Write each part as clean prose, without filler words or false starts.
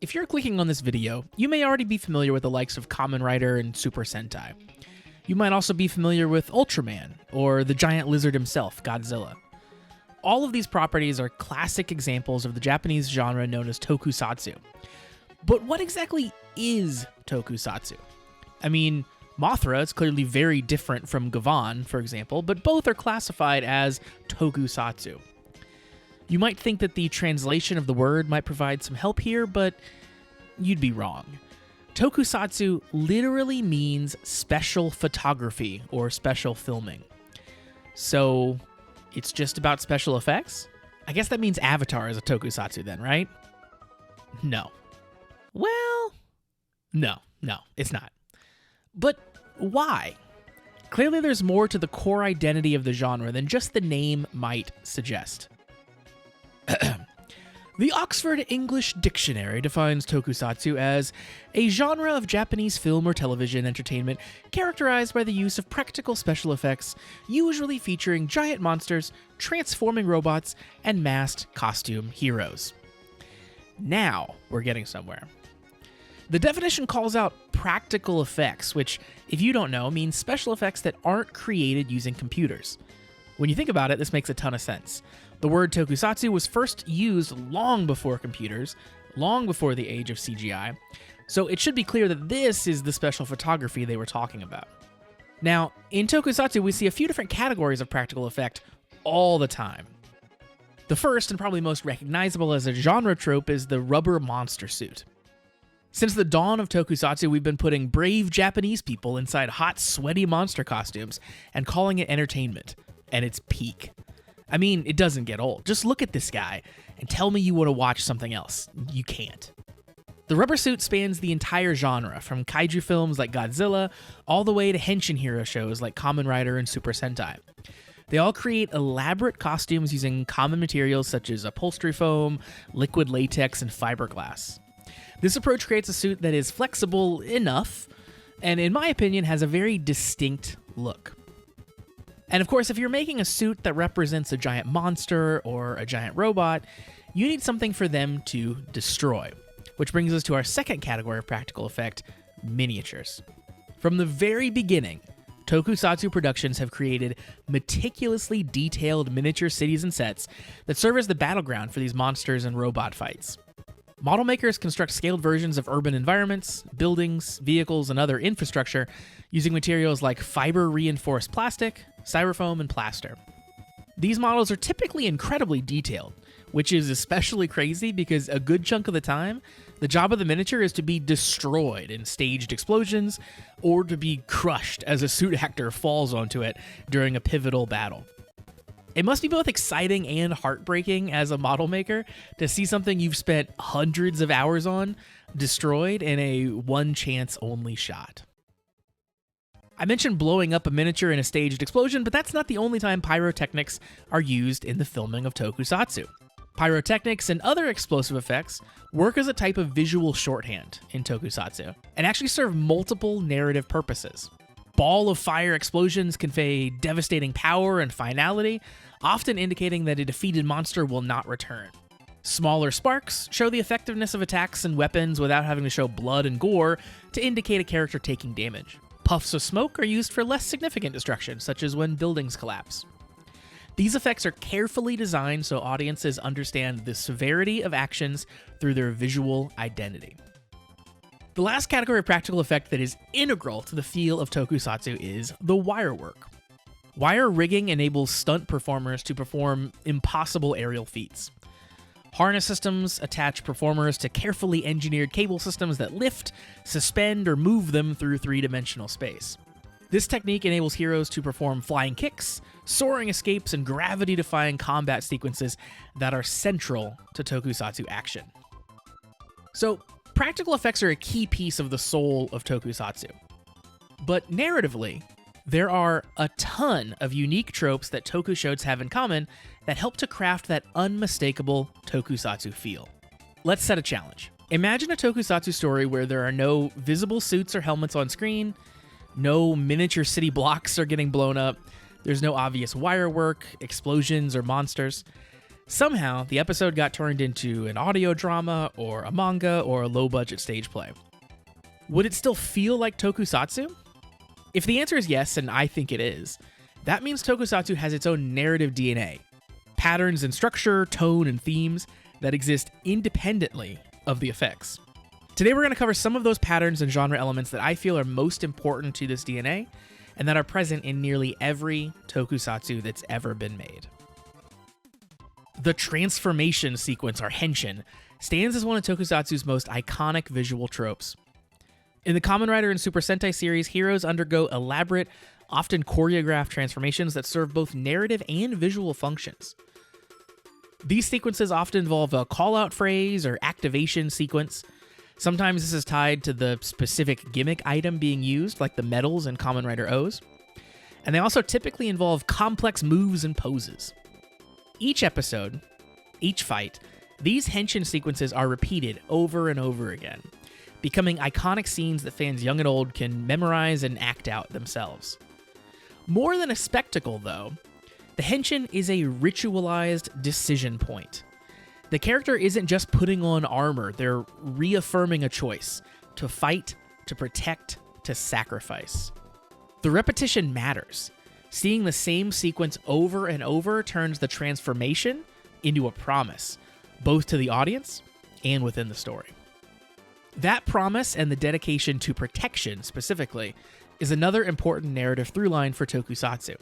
If you're clicking on this video, you may already be familiar with the likes of Kamen Rider and Super Sentai. You might also be familiar with Ultraman, or the giant lizard himself, Godzilla. All of these properties are classic examples of the Japanese genre known as Tokusatsu. But what exactly is Tokusatsu? I mean, Mothra is clearly very different from Gavan, for example, but both are classified as Tokusatsu. You might think that the translation of the word might provide some help here, but you'd be wrong. Tokusatsu literally means special photography or special filming. So, it's just about special effects? I guess that means Avatar is a Tokusatsu then, right? No. Well, no, it's not. But why? Clearly there's more to the core identity of the genre than just the name might suggest. The Oxford English Dictionary defines Tokusatsu as a genre of Japanese film or television entertainment characterized by the use of practical special effects, usually featuring giant monsters, transforming robots, and masked costume heroes. Now we're getting somewhere. The definition calls out practical effects, which, if you don't know, means special effects that aren't created using computers. When you think about it, this makes a ton of sense. The word tokusatsu was first used long before computers, long before the age of CGI, so it should be clear that this is the special photography they were talking about. Now, in tokusatsu, we see a few different categories of practical effect all the time. The first, and probably most recognizable as a genre trope, is the rubber monster suit. Since the dawn of tokusatsu, we've been putting brave Japanese people inside hot, sweaty monster costumes and calling it entertainment. And it's peak. I mean, it doesn't get old. Just look at this guy and tell me you want to watch something else. You can't. The rubber suit spans the entire genre, from kaiju films like Godzilla, all the way to henshin hero shows like Kamen Rider and Super Sentai. They all create elaborate costumes using common materials such as upholstery foam, liquid latex, and fiberglass. This approach creates a suit that is flexible enough, and in my opinion, has a very distinct look. And of course, if you're making a suit that represents a giant monster or a giant robot, you need something for them to destroy. Which brings us to our second category of practical effect, miniatures. From the very beginning, Tokusatsu productions have created meticulously detailed miniature cities and sets that serve as the battleground for these monsters and robot fights. Model makers construct scaled versions of urban environments, buildings, vehicles, and other infrastructure using materials like fiber-reinforced plastic, styrofoam, and plaster. These models are typically incredibly detailed, which is especially crazy because a good chunk of the time, the job of the miniature is to be destroyed in staged explosions or to be crushed as a suit actor falls onto it during a pivotal battle. It must be both exciting and heartbreaking as a model maker to see something you've spent hundreds of hours on destroyed in a one-chance-only shot. I mentioned blowing up a miniature in a staged explosion, but that's not the only time pyrotechnics are used in the filming of tokusatsu. Pyrotechnics and other explosive effects work as a type of visual shorthand in tokusatsu, and actually serve multiple narrative purposes. Ball of fire explosions convey devastating power and finality, often indicating that a defeated monster will not return. Smaller sparks show the effectiveness of attacks and weapons without having to show blood and gore to indicate a character taking damage. Puffs of smoke are used for less significant destruction, such as when buildings collapse. These effects are carefully designed so audiences understand the severity of actions through their visual identity. The last category of practical effect that is integral to the feel of tokusatsu is the wire work. Wire rigging enables stunt performers to perform impossible aerial feats. Harness systems attach performers to carefully engineered cable systems that lift, suspend, or move them through three-dimensional space. This technique enables heroes to perform flying kicks, soaring escapes, and gravity-defying combat sequences that are central to tokusatsu action. So, practical effects are a key piece of the soul of tokusatsu. But narratively, there are a ton of unique tropes that tokushows have in common that help to craft that unmistakable tokusatsu feel. Let's set a challenge. Imagine a tokusatsu story where there are no visible suits or helmets on screen, no miniature city blocks are getting blown up, there's no obvious wire work, explosions, or monsters. Somehow, the episode got turned into an audio drama, or a manga, or a low-budget stage play. Would it still feel like Tokusatsu? If the answer is yes, and I think it is, that means Tokusatsu has its own narrative DNA, patterns and structure, tone and themes that exist independently of the effects. Today we're going to cover some of those patterns and genre elements that I feel are most important to this DNA, and that are present in nearly every Tokusatsu that's ever been made. The transformation sequence, or henshin, stands as one of Tokusatsu's most iconic visual tropes. In the Kamen Rider and Super Sentai series, heroes undergo elaborate, often choreographed transformations that serve both narrative and visual functions. These sequences often involve a call-out phrase or activation sequence. Sometimes this is tied to the specific gimmick item being used, like the medals in Kamen Rider O's. And they also typically involve complex moves and poses. Each episode, each fight, these henshin sequences are repeated over and over again, becoming iconic scenes that fans young and old can memorize and act out themselves. More than a spectacle, though, the henshin is a ritualized decision point. The character isn't just putting on armor, they're reaffirming a choice to fight, to protect, to sacrifice. The repetition matters. Seeing the same sequence over and over turns the transformation into a promise, both to the audience and within the story. That promise and the dedication to protection, specifically, is another important narrative throughline for Tokusatsu.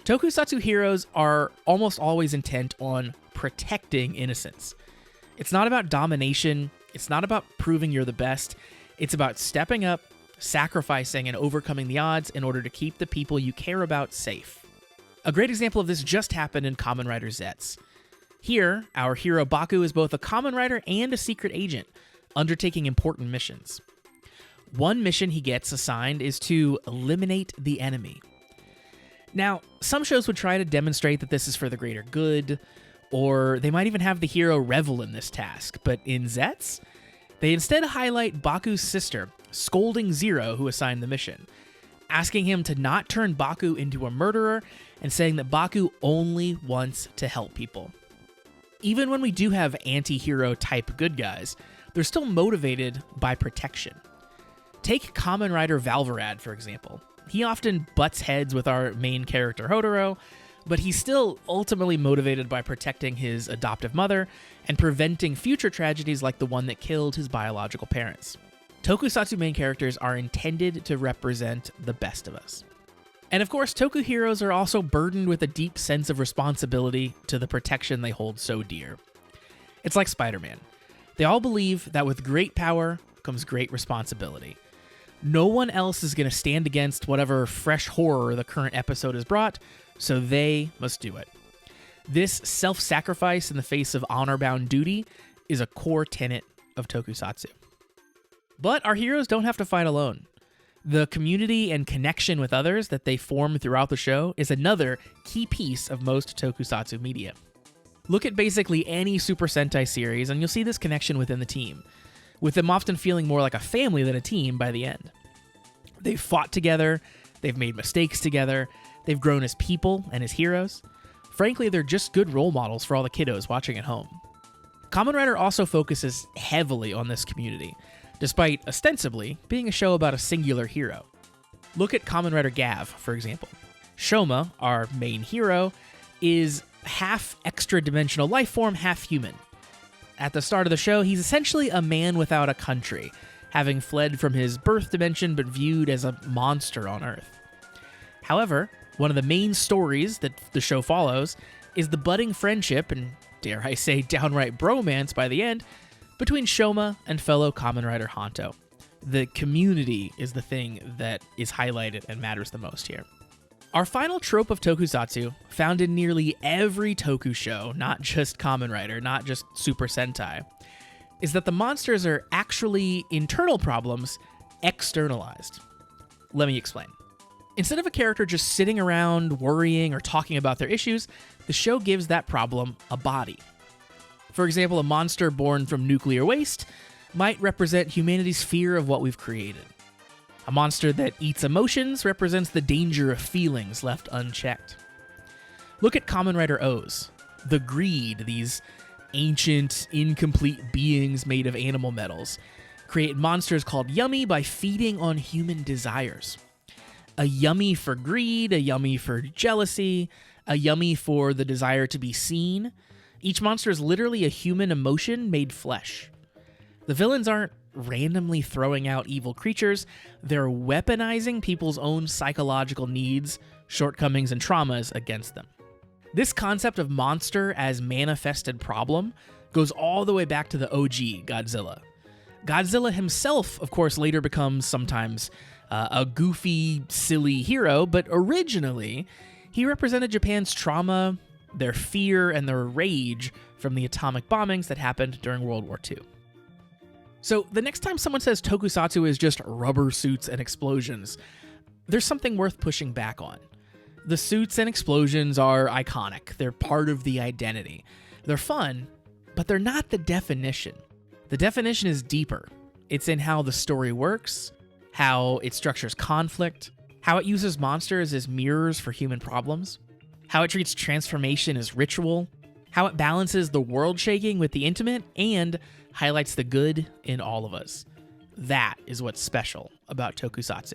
Tokusatsu heroes are almost always intent on protecting innocence. It's not about domination, it's not about proving you're the best, it's about stepping up, sacrificing, and overcoming the odds in order to keep the people you care about safe. A great example of this just happened in Kamen Rider Zets. Here, our hero Baku is both a Kamen Rider and a secret agent, undertaking important missions. One mission he gets assigned is to eliminate the enemy. Now, some shows would try to demonstrate that this is for the greater good, or they might even have the hero revel in this task, but in Zets, they instead highlight Baku's sister, scolding Zero, who assigned the mission, asking him to not turn Baku into a murderer, and saying that Baku only wants to help people. Even when we do have anti-hero type good guys, they're still motivated by protection. Take Kamen Rider Valverad, for example. He often butts heads with our main character Hodoro, but he's still ultimately motivated by protecting his adoptive mother and preventing future tragedies like the one that killed his biological parents. Tokusatsu main characters are intended to represent the best of us. And of course, Toku heroes are also burdened with a deep sense of responsibility to the protection they hold so dear. It's like Spider-Man. They all believe that with great power comes great responsibility. No one else is going to stand against whatever fresh horror the current episode has brought, so they must do it. This self-sacrifice in the face of honor-bound duty is a core tenet of Tokusatsu. But our heroes don't have to fight alone. The community and connection with others that they form throughout the show is another key piece of most Tokusatsu media. Look at basically any Super Sentai series and you'll see this connection within the team, with them often feeling more like a family than a team by the end. They've fought together, they've made mistakes together, they've grown as people and as heroes. Frankly, they're just good role models for all the kiddos watching at home. Kamen Rider also focuses heavily on this community, despite ostensibly being a show about a singular hero. Look at Kamen Rider Gav, for example. Shoma, our main hero, is half extra-dimensional life form, half human. At the start of the show, he's essentially a man without a country, having fled from his birth dimension but viewed as a monster on Earth. However, one of the main stories that the show follows is the budding friendship, and dare I say downright bromance by the end, between Shoma and fellow Kamen Rider Hanto. The community is the thing that is highlighted and matters the most here. Our final trope of Tokusatsu, found in nearly every Toku show, not just Kamen Rider, not just Super Sentai, is that the monsters are actually internal problems externalized. Let me explain. Instead of a character just sitting around worrying or talking about their issues, the show gives that problem a body. For example, a monster born from nuclear waste might represent humanity's fear of what we've created. A monster that eats emotions represents the danger of feelings left unchecked. Look at Kamen Rider O's. The Greed, these ancient, incomplete beings made of animal metals, create monsters called Yummy by feeding on human desires. A Yummy for greed, a Yummy for jealousy, a Yummy for the desire to be seen. Each monster is literally a human emotion made flesh. The villains aren't randomly throwing out evil creatures, they're weaponizing people's own psychological needs, shortcomings, and traumas against them. This concept of monster as manifested problem goes all the way back to the OG Godzilla. Godzilla himself, of course, later becomes sometimes a goofy, silly hero, but originally, he represented Japan's trauma, their fear, and their rage from the atomic bombings that happened during World War II. So the next time someone says Tokusatsu is just rubber suits and explosions, there's something worth pushing back on. The suits and explosions are iconic. They're part of the identity. They're fun, but they're not the definition. The definition is deeper. It's in how the story works, how it structures conflict, how it uses monsters as mirrors for human problems, how it treats transformation as ritual, how it balances the world shaking with the intimate, and highlights the good in all of us. That is what's special about Tokusatsu.